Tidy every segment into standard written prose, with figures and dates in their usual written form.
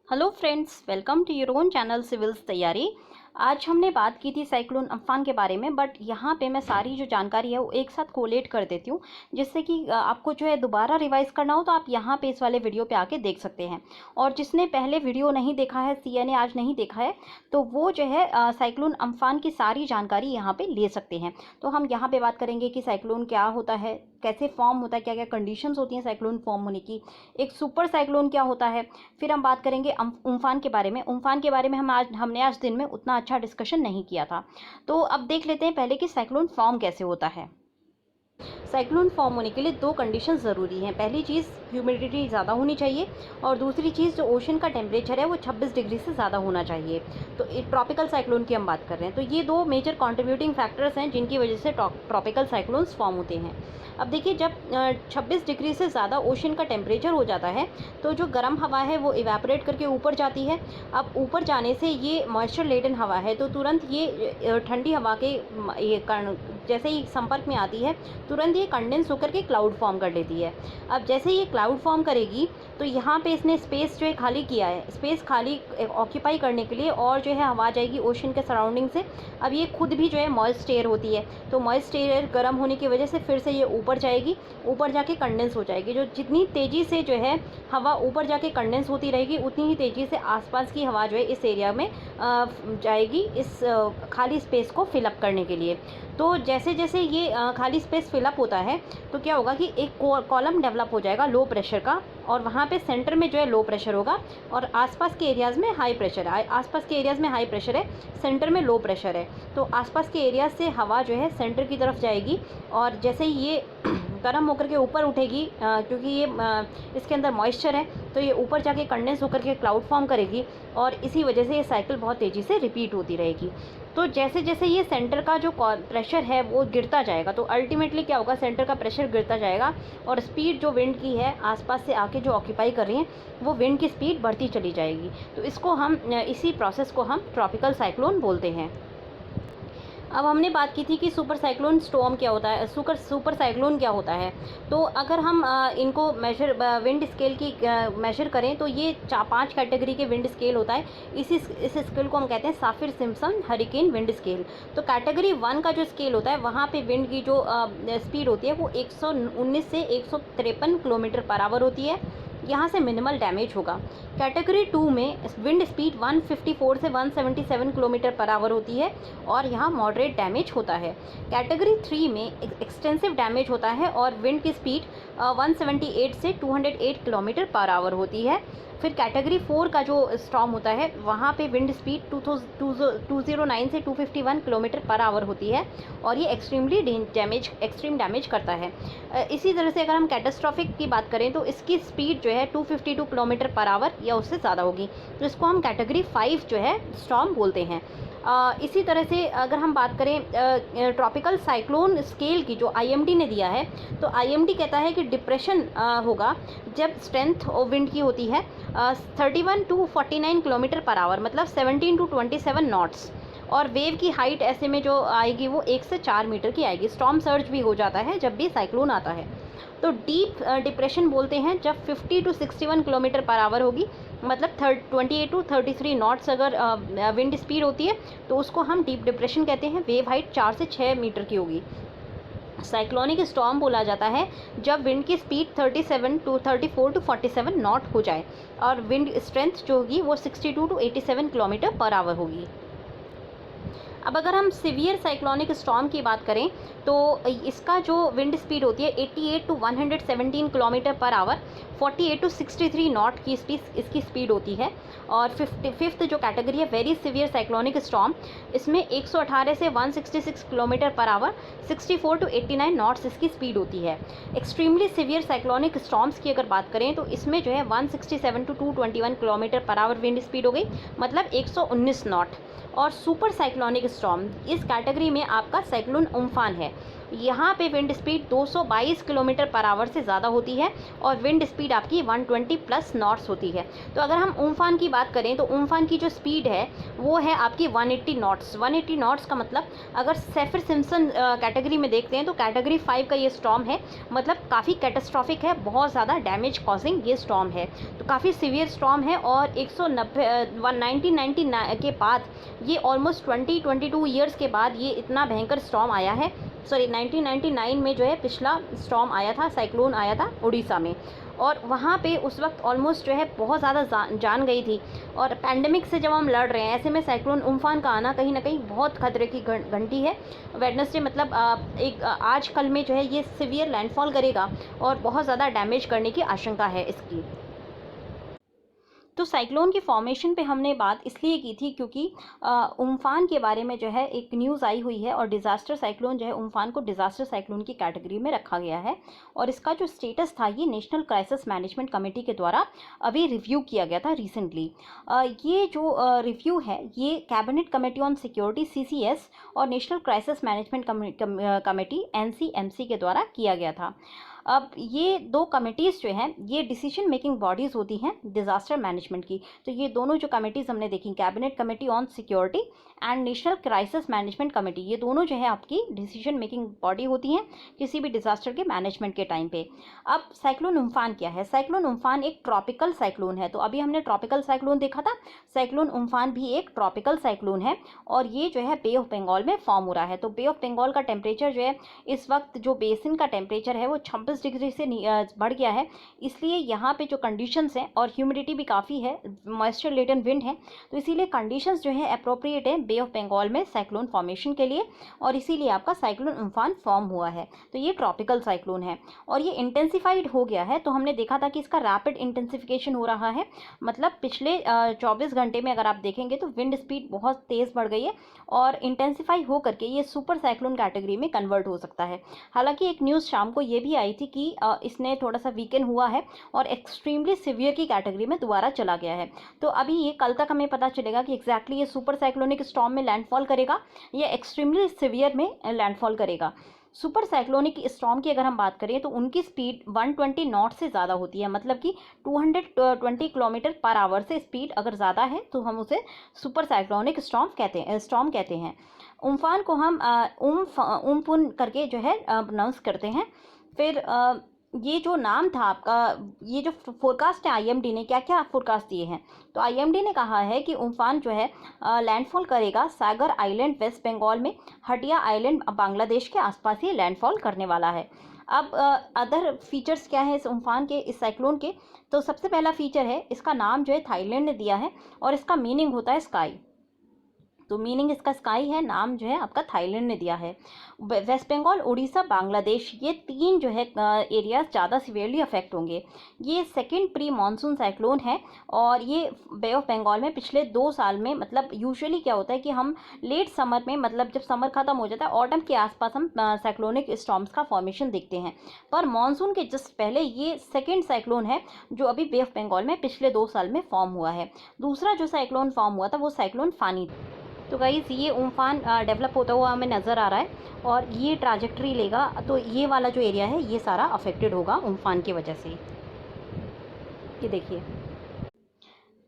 Hello friends, welcome to your own channel civils Taiyari. आज हमने बात की थी साइक्लोन अम्फान के बारे में, बट यहाँ पे मैं सारी जो जानकारी है वो एक साथ कोलेट कर देती हूँ, जिससे कि आपको जो है दोबारा रिवाइज करना हो तो आप यहाँ पे इस वाले वीडियो पे आके देख सकते हैं। और जिसने पहले वीडियो नहीं देखा है, सीएनए आज नहीं देखा है, तो वो जो है साइक्लोन अम्फान की सारी जानकारी यहाँ पे ले सकते हैं। तो हम यहाँ पे बात करेंगे कि साइक्लोन क्या होता है, कैसे फॉर्म होता है, क्या क्या कंडीशंस होती हैं साइक्लोन फॉर्म होने की, एक सुपर साइक्लोन क्या होता है। फिर हम बात करेंगे उम्फान के बारे में। उम्फान के बारे में हमने आज दिन में उतना अच्छा डिस्कशन नहीं किया था। तो अब देख लेते हैं पहले कि साइक्लोन फॉर्म कैसे होता है। साइक्लोन फॉर्म होने के लिए दो कंडीशन ज़रूरी हैं। पहली चीज़, ह्यूमिडिटी ज़्यादा होनी चाहिए, और दूसरी चीज़ जो ओशन का टेम्परेचर है वो 26 डिग्री से ज़्यादा होना चाहिए। तो ट्रॉपिकल साइक्लोन की हम बात कर रहे हैं, तो ये दो मेजर कंट्रीब्यूटिंग फैक्टर्स हैं जिनकी वजह से ट्रॉपिकल साइक्लोन्स फॉर्म होते हैं। अब देखिए, जब 26 डिग्री से ज़्यादा ओशन का टेम्परेचर हो जाता है तो जो गर्म हवा है वो इवेपोरेट करके ऊपर जाती है। अब ऊपर जाने से ये मॉइस्चर लेडन हवा है, तो तुरंत ये ठंडी हवा के ये जैसे ही संपर्क में आती है तुरंत ये कंडेंस होकर के क्लाउड फॉर्म कर लेती है। अब जैसे ये क्लाउड फॉर्म करेगी तो यहाँ पे इसने स्पेस जो है खाली किया है, स्पेस खाली ऑक्यूपाई करने के लिए, और जो है हवा जाएगी ओशन के सराउंडिंग से। अब ये खुद भी जो है मॉइस्ट एयर होती है, तो मॉइस्ट एयर गर्म होने की वजह से फिर से ये ऊपर जाएगी, ऊपर जाके कंडेंस हो जाएगी। जो जितनी तेज़ी से जो है हवा ऊपर जाके कंडेंस होती रहेगी, उतनी ही तेज़ी से आसपास की हवा जो है इस एरिया में जाएगी, इस खाली स्पेस को फिलअप करने के लिए। तो जैसे जैसे ये खाली स्पेस फिलअप होता है तो क्या होगा कि एक कॉलम डेवलप हो जाएगा लो प्रेशर का, और वहाँ पे सेंटर में जो है लो प्रेशर होगा, और आसपास के एरियाज़ में हाई प्रेशर है। आसपास के एरियाज़ में हाई प्रेशर है, सेंटर में लो प्रेशर है। तो आसपास के एरिया से हवा जो है सेंटर की तरफ जाएगी, और जैसे ही ये गर्म होकर के ऊपर उठेगी, क्योंकि ये इसके अंदर मॉइस्चर है, तो ये ऊपर जाके कंडेंस होकर के क्लाउड फॉर्म करेगी, और इसी वजह से ये साइकिल बहुत तेज़ी से रिपीट होती रहेगी। तो जैसे जैसे ये सेंटर का जो प्रेशर है वो गिरता जाएगा, तो अल्टीमेटली क्या होगा, सेंटर का प्रेशर गिरता जाएगा, और स्पीड जो विंड की है आसपास से आके जो ऑक्यूपाई कर रही हैं वो विंड की स्पीड बढ़ती चली जाएगी। तो इसको हम इसी प्रोसेस को हम ट्रॉपिकल साइक्लोन बोलते हैं। अब हमने बात की थी कि सुपर साइक्लोन स्टॉर्म क्या होता है, सुपर साइक्लोन क्या होता है। तो अगर हम इनको मेजर विंड स्केल की मेजर करें तो ये 5 कैटेगरी के विंड स्केल होता है। इस स्केल को हम कहते हैं साफिर सिम्पसन हरिकेन विंड स्केल। तो कैटेगरी 1 का जो स्केल होता है वहाँ पे विंड की जो स्पीड होती है वो 119 से 153 किलोमीटर पर आवर होती है। यहाँ से मिनिमल डैमेज होगा। कैटेगरी 2 में विंड स्पीड 154 से 177 किलोमीटर पर आवर होती है, और यहाँ मॉडरेट डैमेज होता है। कैटेगरी 3 में एक्सटेंसिव डैमेज होता है, और विंड की स्पीड 178 से 208 किलोमीटर पर आवर होती है। फिर कैटेगरी 4 का जो स्टॉर्म होता है वहाँ पे विंड स्पीड 209 से 251 किलोमीटर पर आवर होती है, और ये एक्सट्रीम डैमेज करता है। इसी तरह से अगर हम कैटास्ट्रॉफिक की बात करें तो इसकी स्पीड जो है 252 किलोमीटर पर आवर या उससे ज़्यादा होगी, तो इसको हम कैटेगरी 5 जो है स्टॉर्म बोलते हैं। इसी तरह से अगर हम बात करें ट्रॉपिकल साइक्लोन स्केल की जो आईएमडी ने दिया है, तो आईएमडी कहता है कि डिप्रेशन होगा जब स्ट्रेंथ ऑफ विंड की होती है 31 टू 49 किलोमीटर पर आवर, मतलब 17 टू 27 नॉट्स, और वेव की हाइट ऐसे में जो आएगी वो 1 से 4 मीटर की आएगी। स्टॉर्म सर्ज भी हो जाता है जब भी साइक्लोन आता है। तो डीप डिप्रेशन बोलते हैं जब 50 टू 61 किलोमीटर पर आवर होगी, मतलब 28 टू 33 नॉट्स अगर विंड स्पीड होती है तो उसको हम डीप डिप्रेशन कहते हैं। वेव हाइट 4 से 6 मीटर की होगी। साइक्लोनिक स्टॉर्म बोला जाता है जब विंड की स्पीड 34 टू 47 नॉट हो जाए, और विंड स्ट्रेंथ जो होगी वो 62 टू 87 किलोमीटर पर आवर होगी। अब अगर हम सिवियर साइक्लोनिक स्टॉर्म की बात करें तो इसका जो विंड स्पीड होती है 88 to 117 kilometre per hour, 48 to 63 knot की इसकी स्पीड होती है। और फिफ्थ जो कैटेगरी है वेरी सिवियर साइक्लोनिक स्टॉर्म, इसमें 118 से 166 kilometre per hour, 64 to 89 knots इसकी स्पीड होती है। एक्सट्रीमली सिवियर साइक्लोनिक स्टॉर्म्स की अगर बात करें तो इसमें जो है 167 to 221 kilometre per hour wind speed हो गई, मतलब 119 नॉट। और सुपर साइक्लोनिक स्टॉर्म इस कैटेगरी में आपका साइक्लोन उम्फान है। यहाँ पे wind speed 222 kilometre per hour से ज़्यादा होती है और विंड स्पीड आपकी 120 प्लस नॉट्स होती है। तो अगर हम उम्फान की बात करें तो उम्फान की जो स्पीड है वो है आपकी 180 नॉट्स। 180 नॉट्स का मतलब अगर सेफिर सिम्पसन कैटेगरी में देखते हैं तो कैटेगरी 5 का ये स्टॉर्म है, मतलब काफ़ी कैटास्ट्रॉफिक है, बहुत ज़्यादा डैमेज कॉजिंग ये स्टॉर्म है। तो काफ़ी सीवियर स्टॉर्म है और 1999 के बाद ये ऑलमोस्ट 22 ईयर्स के बाद ये इतना भयंकर स्टॉर्म आया है। सॉरी 1999 में जो है पिछला स्टॉर्म आया था, साइक्लोन आया था उड़ीसा में, और वहाँ पे उस वक्त ऑलमोस्ट जो है बहुत ज़्यादा जान गई थी। और पैंडमिक से जब हम लड़ रहे हैं, ऐसे में साइक्लोन उम्फान का आना कहीं ना कहीं बहुत खतरे की घंटी है। वेडनेसडे मतलब आज कल में जो है ये सिवियर लैंडफॉल करेगा और बहुत ज़्यादा डैमेज करने की आशंका है इसकी। तो साइक्लोन की फॉर्मेशन पे हमने बात इसलिए की थी क्योंकि उम्फान के बारे में जो है एक न्यूज़ आई हुई है और डिज़ास्टर साइक्लोन जो है उम्फान को डिज़ास्टर साइक्लोन की कैटेगरी में रखा गया है। और इसका जो स्टेटस था ये नेशनल क्राइसिस मैनेजमेंट कमेटी के द्वारा अभी रिव्यू किया गया था रिसेंटली। ये जो रिव्यू है ये cabinet committee on security CCS और national crisis management committee NCMC के द्वारा किया गया था। अब ये दो कमिटीज़ जो हैं ये डिसीजन मेकिंग बॉडीज़ होती हैं डिज़ास्टर मैनेजमेंट की। तो ये दोनों जो कमिटीज़ हमने देखी, cabinet committee on security and national crisis management committee, ये दोनों जो है आपकी डिसीजन मेकिंग बॉडी होती हैं किसी भी डिज़ास्टर के मैनेजमेंट के टाइम पे। अब साइक्लोन उम्फान क्या है? साइक्लोन उम्फान एक ट्रॉपिकल साइक्लोन है। तो अभी हमने ट्रॉपिकल साइक्लोन देखा था, साइक्लोन उम्फान भी एक ट्रॉपिकल साइक्लोन है और ये जो है बे ऑफ बंगाल में फॉर्म हो रहा है। तो बे ऑफ बंगाल का टेम्परेचर जो है इस वक्त जो बेसिन का टेम्परेचर है वो 26 डिग्री से बढ़ गया है, इसलिए यहाँ पे जो कंडीशंस हैं और ह्यूमिडिटी भी काफ़ी है, मॉइस्चर लेटन विंड है, तो इसीलिए कंडीशंस जो है अप्रोप्रिएट है बे ऑफ बंगाल में साइक्लोन फॉर्मेशन के लिए और इसीलिए आपका साइक्लोन उम्फान फॉर्म हुआ है। तो ये ट्रॉपिकल साइक्लोन है और ये इंटेंसिफाइड हो गया है। तो हमने देखा था कि इसका रैपिड इंटेंसिफिकेशन हो रहा है, मतलब पिछले 24 घंटे में अगर आप देखेंगे तो विंड स्पीड बहुत तेज़ बढ़ गई है और इंटेंसिफाई हो करके ये सुपर साइक्लोन कैटेगरी में कन्वर्ट हो सकता है। हालांकि एक न्यूज़ शाम को ये भी आई थी कि इसने थोड़ा सा वीकन हुआ है और एक्सट्रीमली सिवियर की कैटेगरी में दोबारा चला गया है। तो अभी ये कल तक हमें पता चलेगा कि एग्जैक्टली ये सुपर साइक्लोनिक स्टॉर्म में लैंडफॉल करेगा या एक्सट्रीमली सिवियर में लैंडफॉल करेगा। सुपर साइक्लोनिक स्टॉर्म की अगर हम बात करें तो उनकी स्पीड 120 नॉट से ज़्यादा होती है, मतलब कि 220 किलोमीटर पर आवर से स्पीड अगर ज़्यादा है तो हम उसे सुपर साइक्लोनिक स्टॉर्म कहते हैं। उम्फान को हम उम्फुन करके जो है प्रोनाउंस करते हैं। फिर ये जो नाम था आपका, ये जो फोरकास्ट है IMD ने क्या क्या फोरकास्ट दिए हैं, तो IMD ने कहा है कि उम्फान जो है लैंडफॉल करेगा सागर आइलैंड वेस्ट बंगाल में, हटिया आइलैंड बांग्लादेश के आसपास ही लैंडफॉल करने वाला है। अब अदर फीचर्स क्या है इस उम्फान के, इस साइक्लोन के? तो सबसे पहला फीचर है इसका नाम जो है थाईलैंड ने दिया है और इसका मीनिंग होता है स्काई। तो मीनिंग इसका स्काई है, नाम जो है आपका थाईलैंड ने दिया है। वेस्ट बंगाल, उड़ीसा, बांग्लादेश, ये तीन जो है एरियाज ज़्यादा सीवियरली अफेक्ट होंगे। ये सेकंड प्री मानसून साइक्लोन है और ये बे ऑफ बंगाल में पिछले 2 साल में, मतलब यूजुअली क्या होता है कि हम लेट समर में, मतलब जब समर खत्म हो जाता है ऑटम के आसपास हम साइक्लोनिक स्टॉर्म्स का फॉर्मेशन देखते हैं, पर मानसून के जस्ट पहले ये सेकेंड साइक्लोन है जो अभी बे ऑफ बंगाल में पिछले 2 साल में फॉर्म हुआ है। दूसरा जो साइक्लोन फॉर्म हुआ था वो साइक्लोन फानी। तो गाइस ये उम्फान डेवलप होता हुआ हमें नज़र आ रहा है और ये ट्राजेक्ट्री लेगा, तो ये वाला जो एरिया है ये सारा अफेक्टेड होगा उम्फान की वजह से। ये देखिए।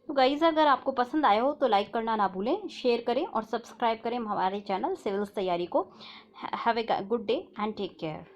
तो गाइस अगर आपको पसंद आया हो तो लाइक करना ना भूलें, शेयर करें और सब्सक्राइब करें हमारे चैनल सिविल्स तैयारी को। Have a good day and take care.